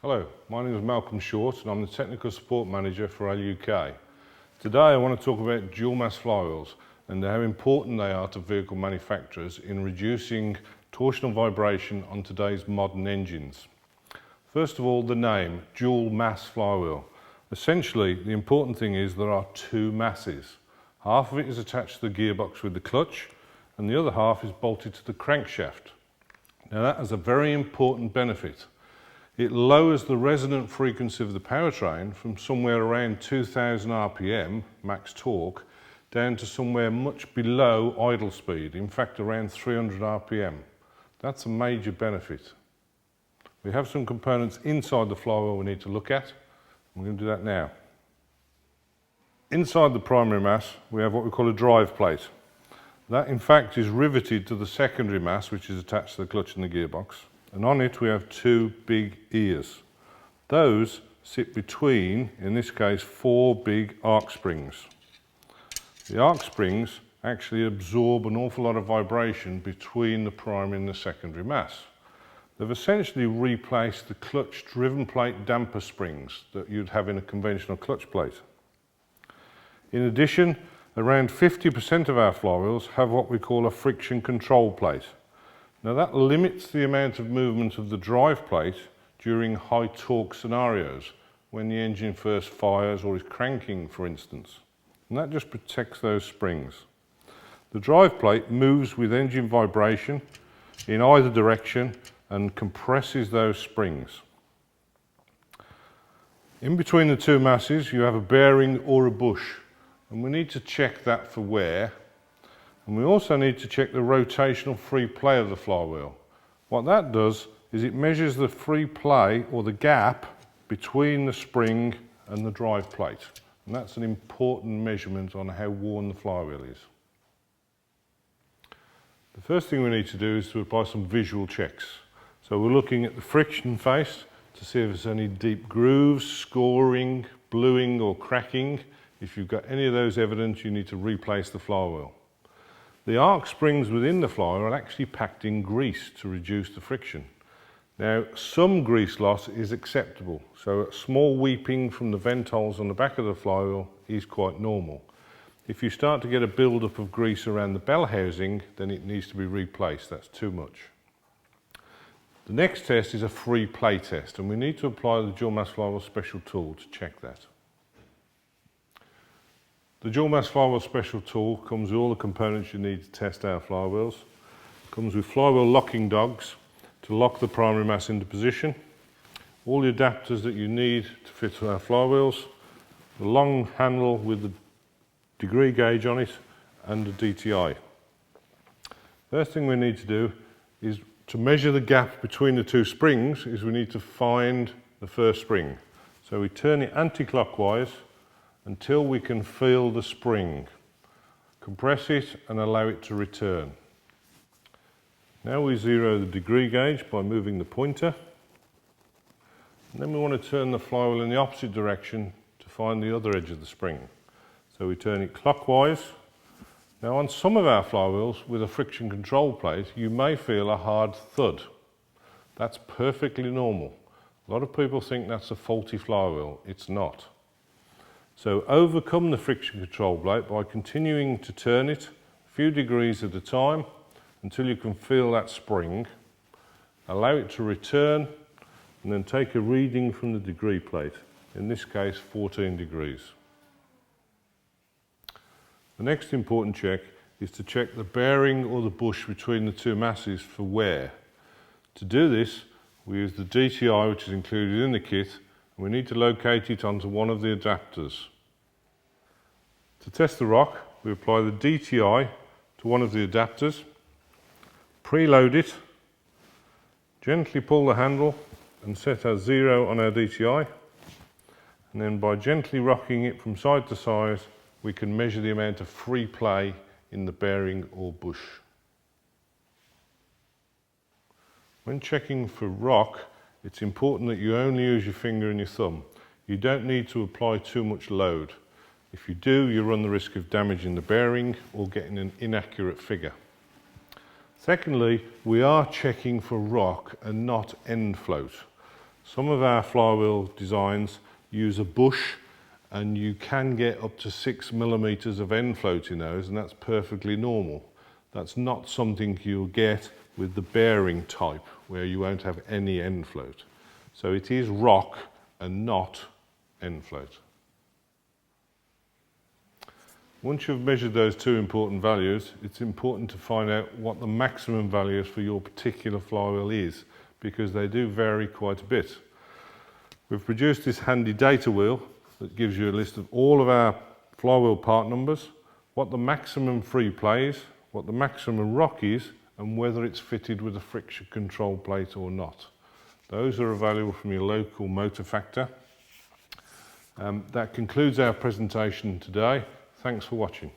Hello, my name is Malcolm Short and I'm the Technical Support Manager for AL UK. Today I want to talk about dual mass flywheels and how important they are to vehicle manufacturers in reducing torsional vibration on today's modern engines. First of all, the name, dual mass flywheel. Essentially, the important thing is there are two masses. Half of it is attached to the gearbox with the clutch and the other half is bolted to the crankshaft. Now that has a very important benefit. It lowers the resonant frequency of the powertrain from somewhere around 2000 RPM, max torque, down to somewhere much below idle speed, in fact around 300 RPM. That's a major benefit. We have some components inside the flywheel we need to look at. We're going to do that now. Inside the primary mass we have what we call a drive plate. That in fact is riveted to the secondary mass, which is attached to the clutch and the gearbox. And on it we have two big ears. Those sit between, in this case, four big arc springs. The arc springs actually absorb an awful lot of vibration between the primary and the secondary mass. They've essentially replaced the clutch driven plate damper springs that you'd have in a conventional clutch plate. In addition, around 50% of our flywheels have what we call a friction control plate. Now that limits the amount of movement of the drive plate during high torque scenarios, when the engine first fires or is cranking, for instance. And that just protects those springs. The drive plate moves with engine vibration in either direction and compresses those springs. In between the two masses you have a bearing or a bush, and we need to check that for wear. And we also need to check the rotational free play of the flywheel. What that does is it measures the free play or the gap between the spring and the drive plate. And that's an important measurement on how worn the flywheel is. The first thing we need to do is to apply some visual checks. So we're looking at the friction face to see if there's any deep grooves, scoring, bluing or cracking. If you've got any of those evidence, you need to replace the flywheel. The arc springs within the flywheel are actually packed in grease to reduce the friction. Now, some grease loss is acceptable, so a small weeping from the vent holes on the back of the flywheel is quite normal. If you start to get a build-up of grease around the bell housing, then it needs to be replaced. That's too much. The next test is a free play test, and we need to apply the dual mass flywheel special tool to check that. The dual mass flywheel special tool comes with all the components you need to test our flywheels. It comes with flywheel locking dogs to lock the primary mass into position, all the adapters that you need to fit our flywheels, the long handle with the degree gauge on it, and the DTI. First thing we need to do is to measure the gap between the two springs is we need to find the first spring. So we turn it anti-clockwise until we can feel the spring. Compress it and allow it to return. Now we zero the degree gauge by moving the pointer. And then we want to turn the flywheel in the opposite direction to find the other edge of the spring. So we turn it clockwise. Now on some of our flywheels with a friction control plate, you may feel a hard thud. That's perfectly normal. A lot of people think that's a faulty flywheel. It's not. So overcome the friction control plate by continuing to turn it a few degrees at a time until you can feel that spring. Allow it to return and then take a reading from the degree plate, in this case 14 degrees. The next important check is to check the bearing or the bush between the two masses for wear. To do this we use the DTI, which is included in the kit. We need to locate it onto one of the adapters. To test the rock, we apply the DTI to one of the adapters, preload it, gently pull the handle and set our 0 on our DTI, and then by gently rocking it from side to side, we can measure the amount of free play in the bearing or bush. When checking for rock, it's important that you only use your finger and your thumb. You don't need to apply too much load. If you do, you run the risk of damaging the bearing or getting an inaccurate figure. Secondly, we are checking for rock and not end float. Some of our flywheel designs use a bush, and you can get up to 6 millimeters of end float in those, and that's perfectly normal. That's not something you'll get with the bearing type, where you won't have any end float. So it is rock and not end float. Once you've measured those two important values, it's important to find out what the maximum values for your particular flywheel is, because they do vary quite a bit. We've produced this handy data wheel that gives you a list of all of our flywheel part numbers, what the maximum free play is, what the maximum rock is, and whether it's fitted with a friction control plate or not. Those are available from your local motor factor. That concludes our presentation today. Thanks for watching.